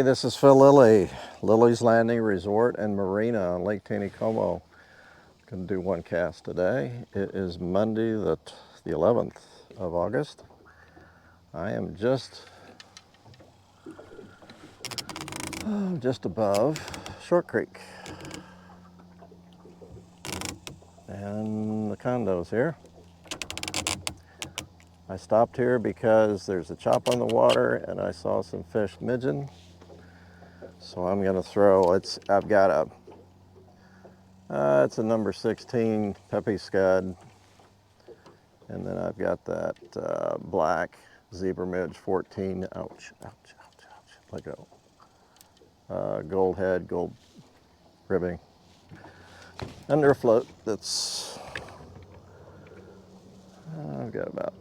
this is Phil Lilley, Lilley's Landing Resort and Marina on Lake Taneycomo. Going to do one cast today. It is Monday the 11th of August. I am just above Short Creek and the condos here. I stopped here because there's a chop on the water and I saw some fish midging. So I'm gonna throw, I've got it's a number 16 Peppy Scud. And then I've got that black zebra midge 14, ouch, let go. Gold head, gold ribbing. Under a float that's, I've got about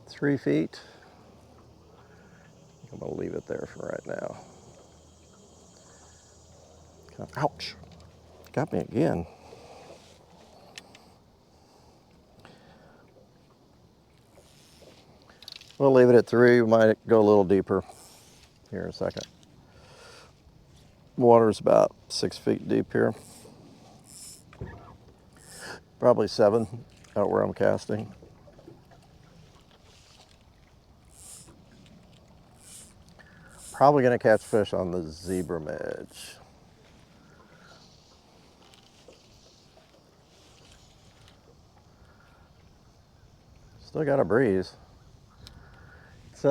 3 feet. I'm gonna leave it there for right now. Ouch, got me again. We'll leave it at 3, we might go a little deeper here in a second. Water's about 6 feet deep here. Probably 7 out where I'm casting. Probably gonna catch fish on the zebra midge. Still got a breeze. It's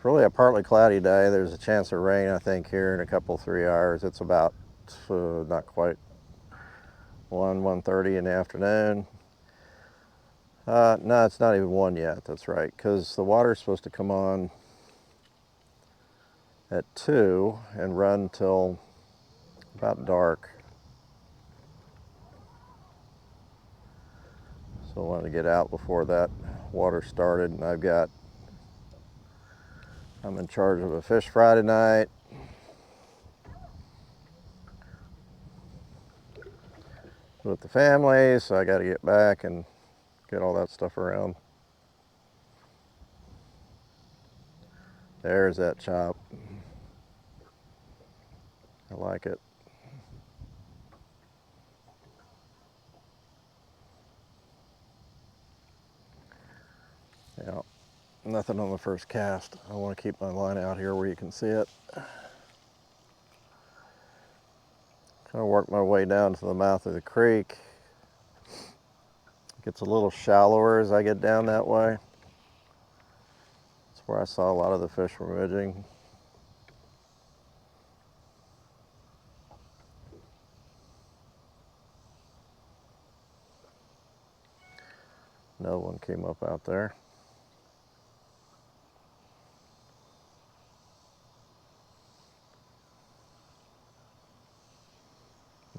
really a partly cloudy day. There's a chance of rain, I think, here in a couple, 3 hours. It's about not quite 1:30 in the afternoon. No, it's not even 1 yet, that's right, because the water's supposed to come on at 2 and run till about dark. So I wanted to get out before that water started, and I'm in charge of a fish Friday night. With the family, so I got to get back and get all that stuff around. There's that chop. I like it. Yeah, nothing on the first cast. I want to keep my line out here where you can see it. Kind of work my way down to the mouth of the creek. It gets a little shallower as I get down that way. That's where I saw a lot of the fish were midging. No one came up out there.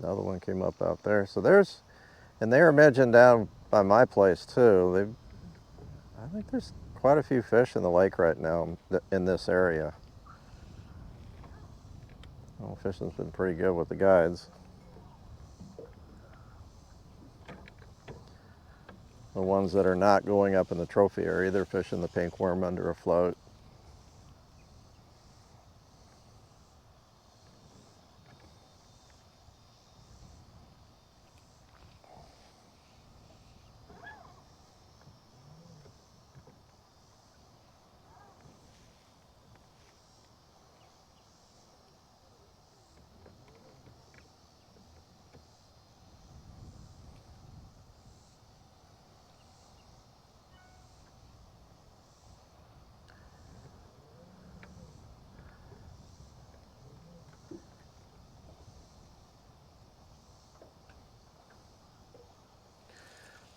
Another one came up out there. So and they were midging down by my place too. I think there's quite a few fish in the lake right now in this area. Well, fishing's been pretty good with the guides. The ones that are not going up in the trophy area, they're fishing the pink worm under a float.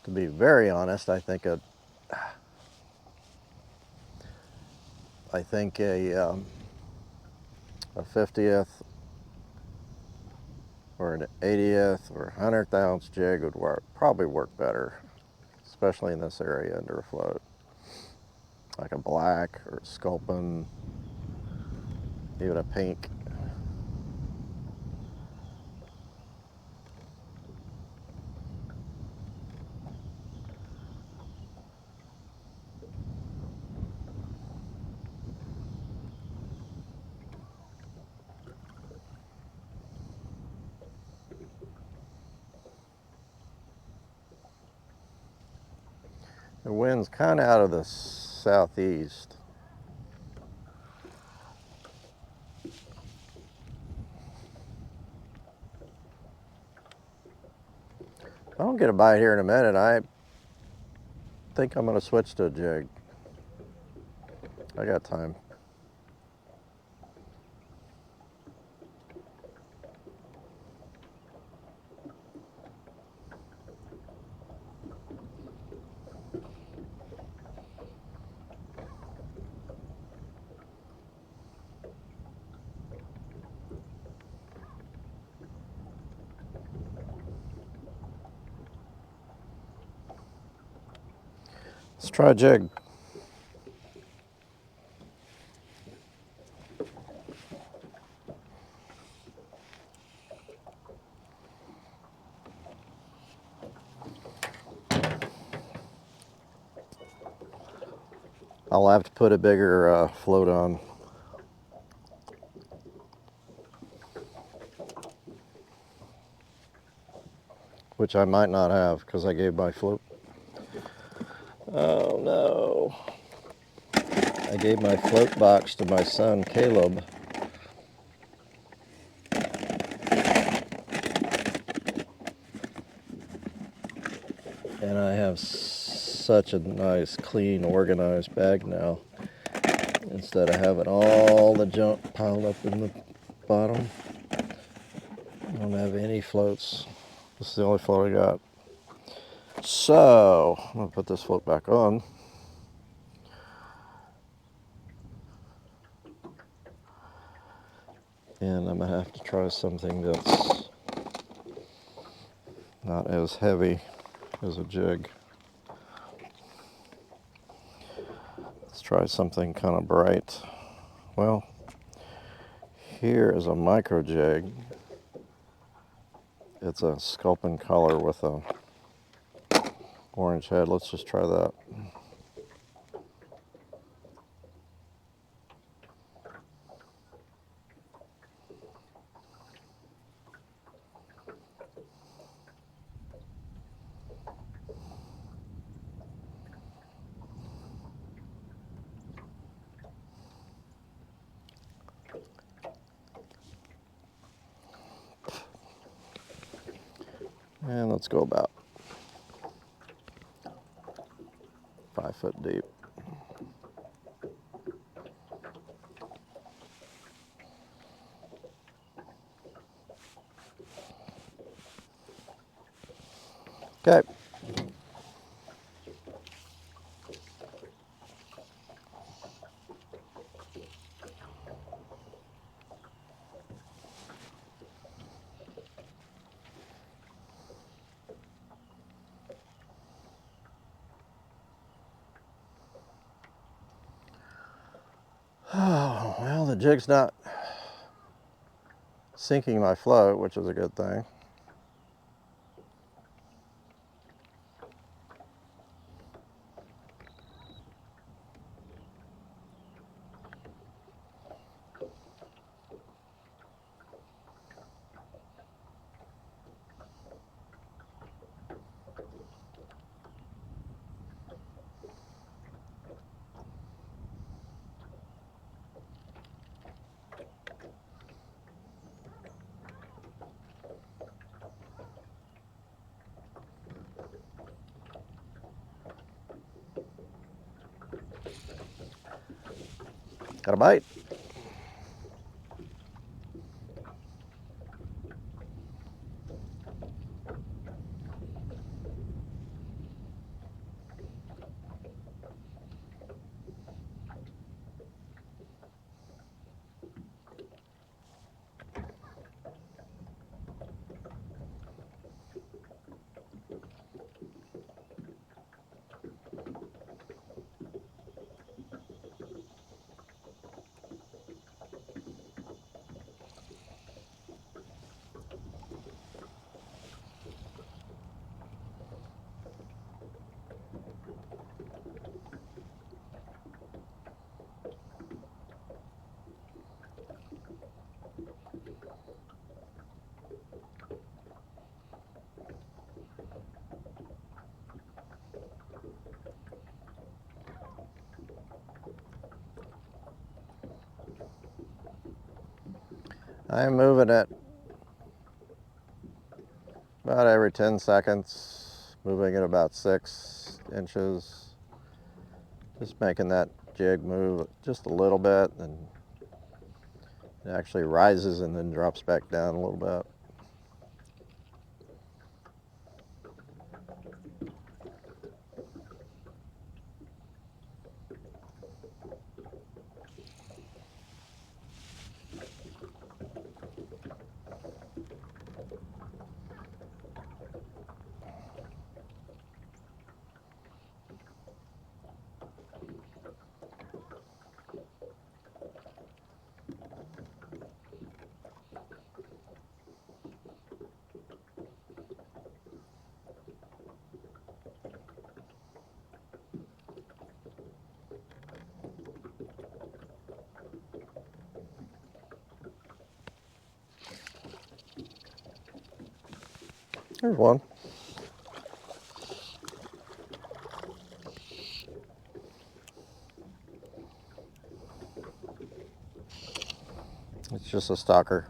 To be very honest, I think a 50th or an 80th or 100th ounce jig would probably work better, especially in this area under a float. Like a black or a sculpin, even a pink. The wind's kind of out of the southeast. If I don't get a bite here in a minute, I think I'm going to switch to a jig. I got time. Let's try a jig. I'll have to put a bigger float on. Which I might not have because I gave my float. Oh no. I gave my float box to my son Caleb. And I have such a nice, clean, organized bag now. Instead of having all the junk piled up in the bottom. I don't have any floats. This is the only float I got. So, I'm going to put this float back on. And I'm going to have to try something that's not as heavy as a jig. Let's try something kind of bright. Well, here is a micro jig. It's a sculpin color with a orange head. Let's just try that. And let's go about 5 foot deep. Okay. Oh, well, the jig's not sinking my float, which is a good thing. Got a bite. I'm moving it about every 10 seconds, moving it about 6 inches, just making that jig move just a little bit, and it actually rises and then drops back down a little bit. There's one. It's just a stalker.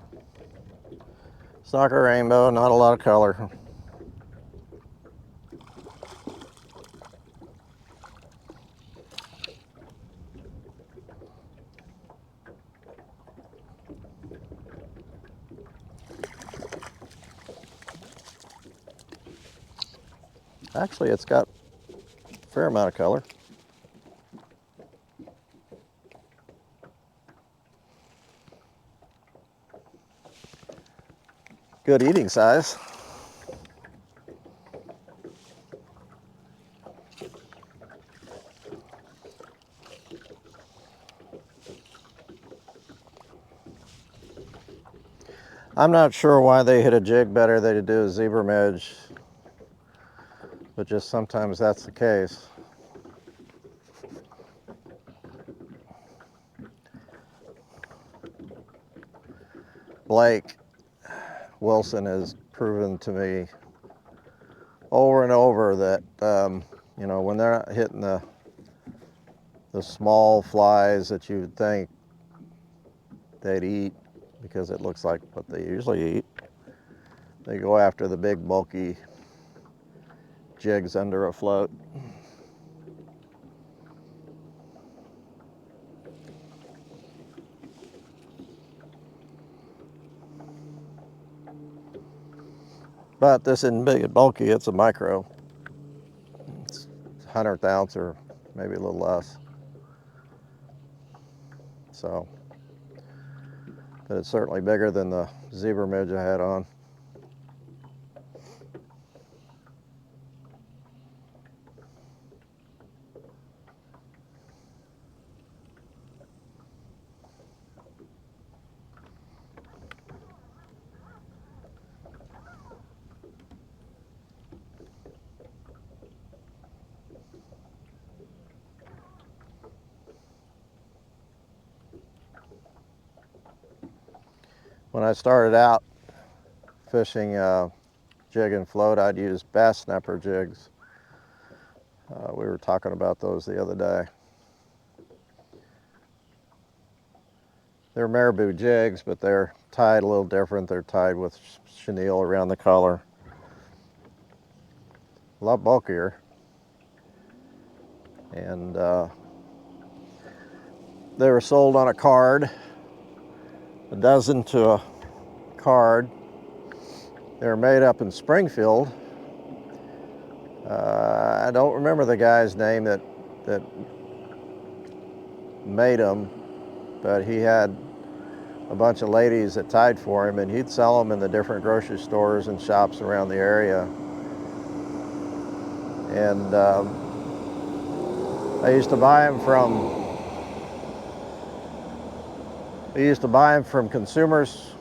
Stalker rainbow, not a lot of color. Actually, it's got a fair amount of color. Good eating size. I'm not sure why they hit a jig better than they do a zebra midge, but just sometimes that's the case. Blake Wilson has proven to me over and over that you know, when they're not hitting the small flies that you would think they'd eat, because it looks like what they usually eat, they go after the big bulky jigs under a float. But this isn't big and bulky, it's a micro. It's 100th ounce or maybe a little less. So, but it's certainly bigger than the zebra midge I had on. When I started out fishing jig and float, I'd use bass snapper jigs. We were talking about those the other day. They're marabou jigs, but they're tied a little different. They're tied with chenille around the collar. A lot bulkier. And they were sold on a card, a dozen to a card. They were made up in Springfield. I don't remember the guy's name that made them, but he had a bunch of ladies that tied for him, and he'd sell them in the different grocery stores and shops around the area. And I used to buy them from Consumers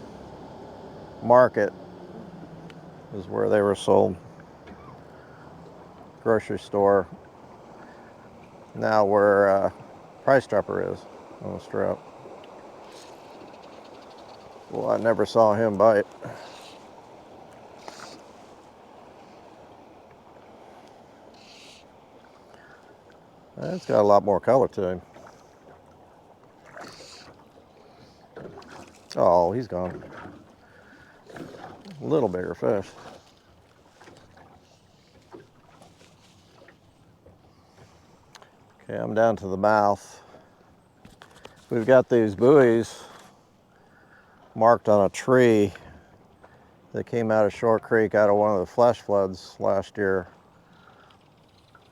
Market, is where they were sold. Grocery store. Now where Price Dropper is on the strip. Well, I never saw him bite. It's got a lot more color to him. Oh, he's gone. A little bigger fish. Okay, I'm down to the mouth. We've got these buoys marked on a tree that came out of Short Creek out of one of the flash floods last year.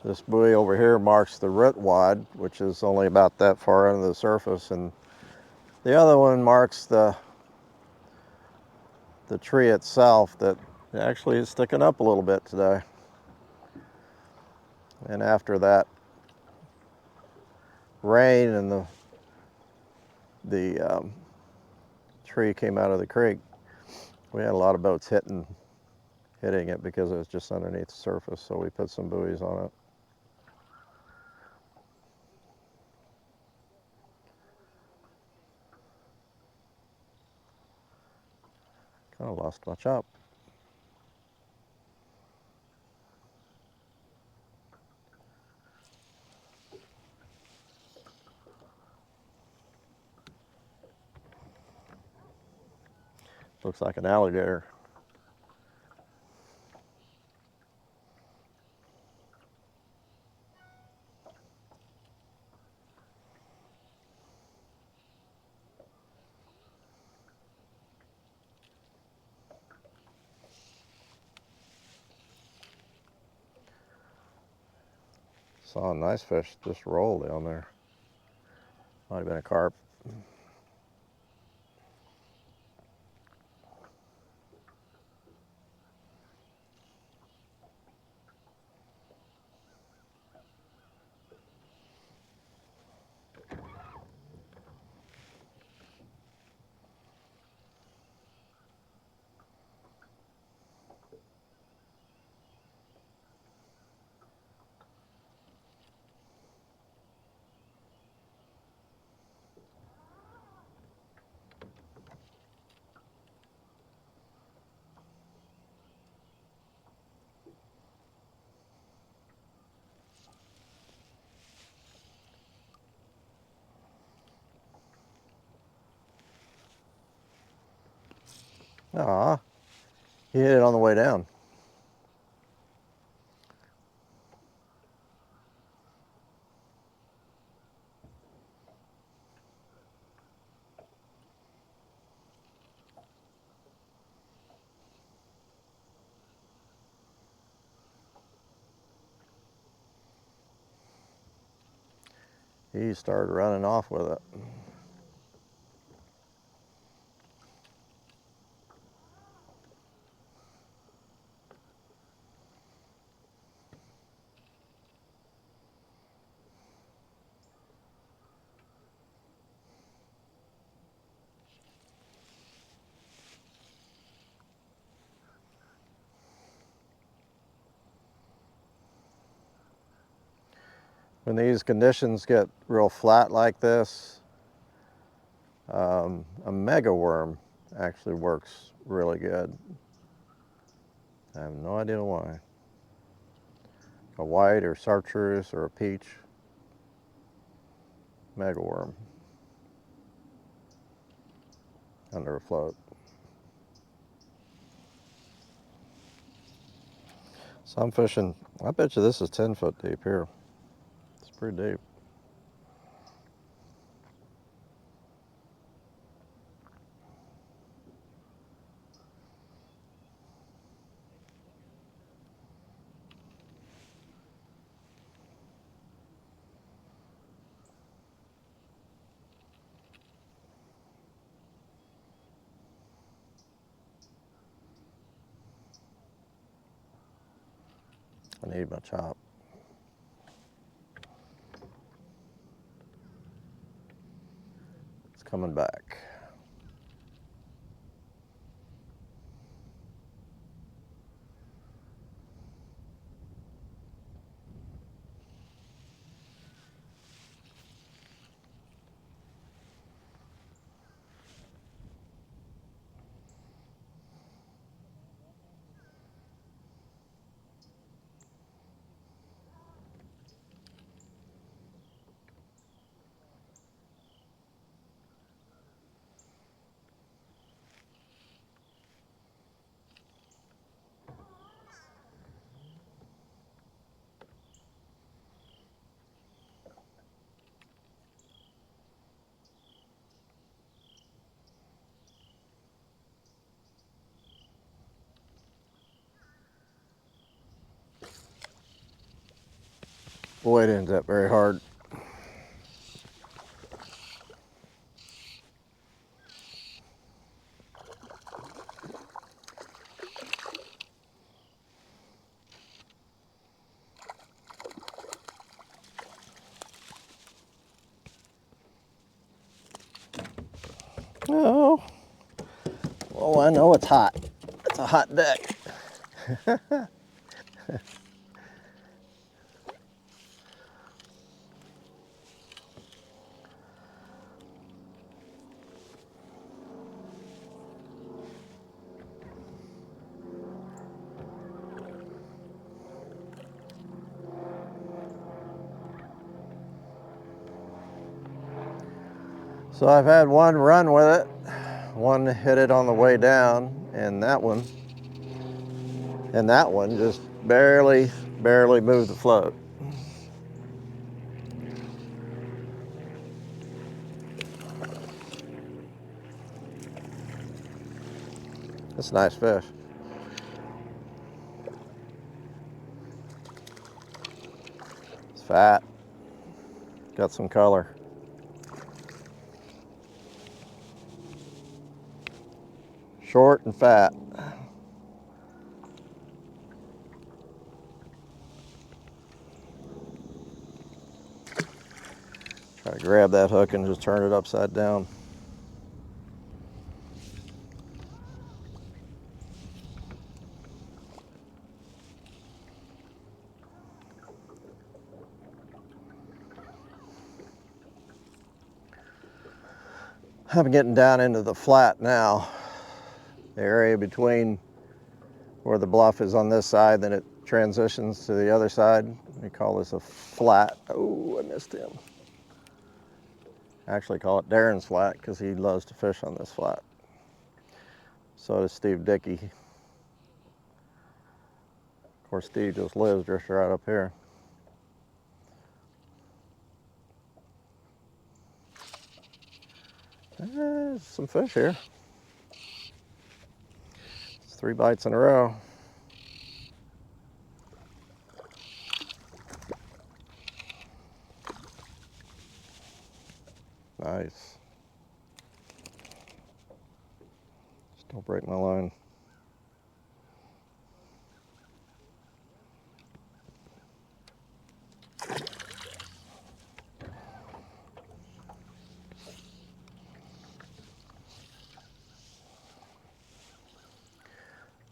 This buoy over here marks the root wad, which is only about that far under the surface, and the other one marks the tree itself that actually is sticking up a little bit today. And after that rain and the tree came out of the creek, we had a lot of boats hitting it because it was just underneath the surface, so we put some buoys on it. Kind of lost my chop. Looks like an alligator. Saw a nice fish just roll down there. Might have been a carp. Aw, he hit it on the way down. He started running off with it. When these conditions get real flat like this, a mega worm actually works really good. I have no idea why. A white or chartreuse or a peach mega worm under a float. So I'm fishing, I bet you this is 10 foot deep here. It's pretty deep. I need my chop. It's coming back. Boy, it ends up very hard. Oh, well, I know it's hot. It's a hot deck. So I've had one run with it. One hit it on the way down, and that one just barely moved the float. That's a nice fish. It's fat. Got some color. Short and fat. Try to grab that hook and just turn it upside down. I'm getting down into the flat now. The area between where the bluff is on this side, then it transitions to the other side. We call this a flat. Oh, I missed him. I actually call it Darren's flat because he loves to fish on this flat. So does Steve Dickey. Of course, Steve just lives just right up here. There's some fish here. It's 3 bites in a row. Nice. Just don't break my line.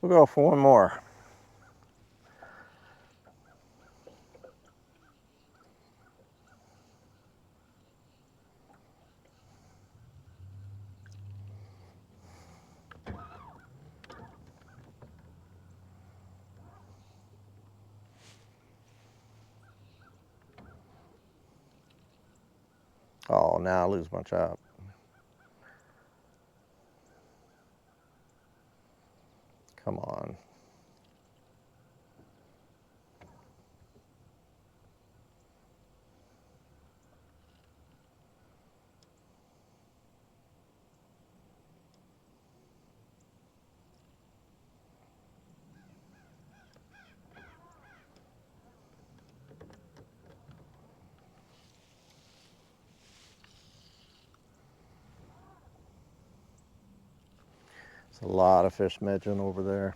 We'll go for one more. Oh, now I lose my chop. Come on. There's a lot of fish midging over there.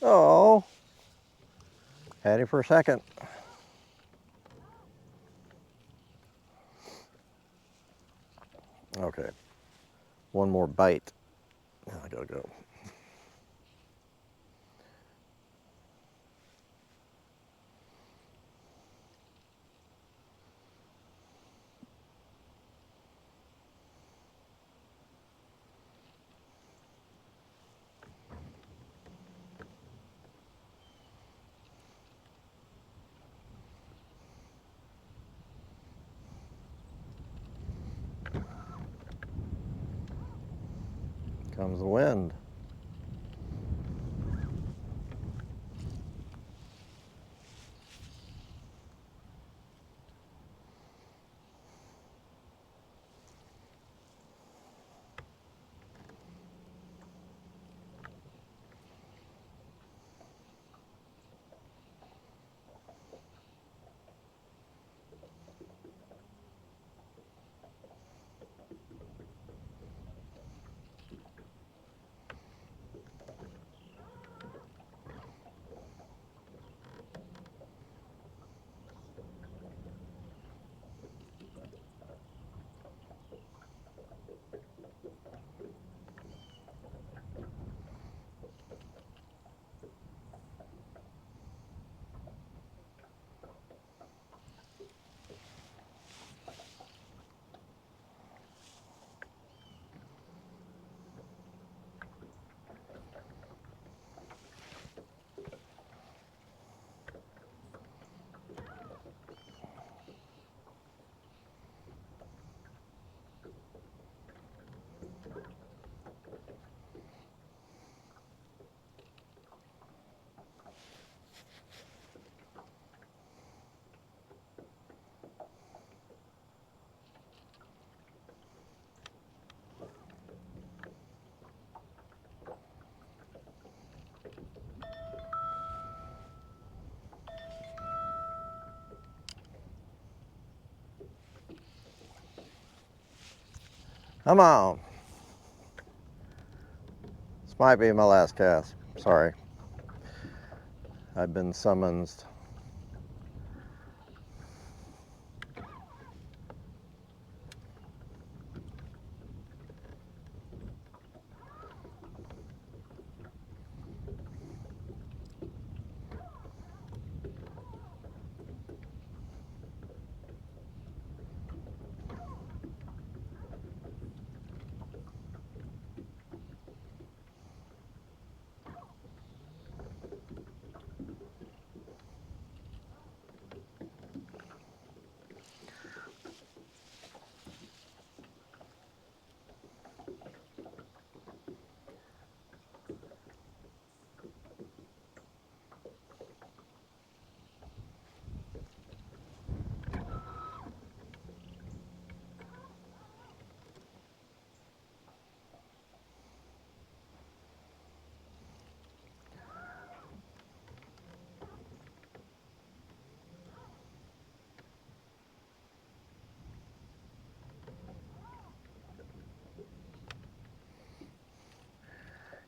Oh, had him for a second. Okay, one more bite. Now I gotta go. comes the wind. Come on. This might be my last cast. Sorry. I've been summoned.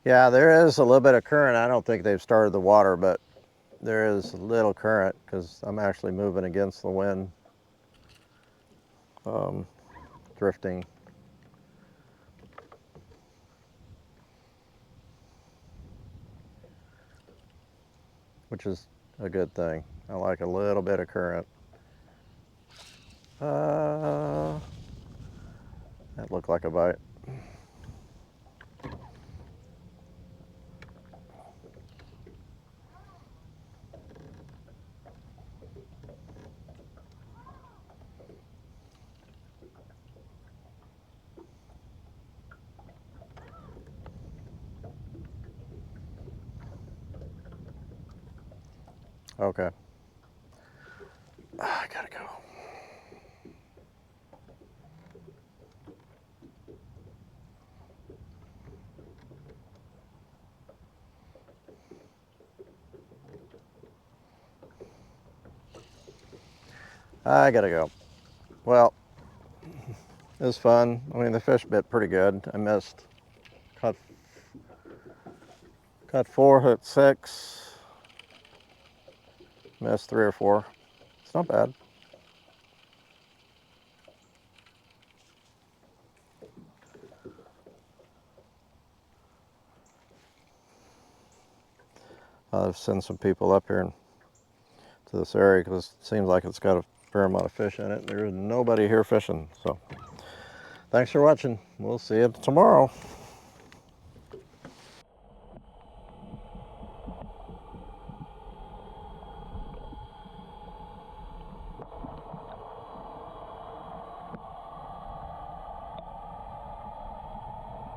Yeah, there is a little bit of current. I don't think they've started the water, but there is a little current because I'm actually moving against the wind, drifting. Which is a good thing. I like a little bit of current. That looked like a bite. Okay. I gotta go. I gotta go. Well, it was fun. I mean, the fish bit pretty good. I missed. Caught 4, hit 6. Missed 3 or 4. It's not bad. I'll send some people up here to this area because it seems like it's got a fair amount of fish in it. There's nobody here fishing. So thanks for watching. We'll see you tomorrow.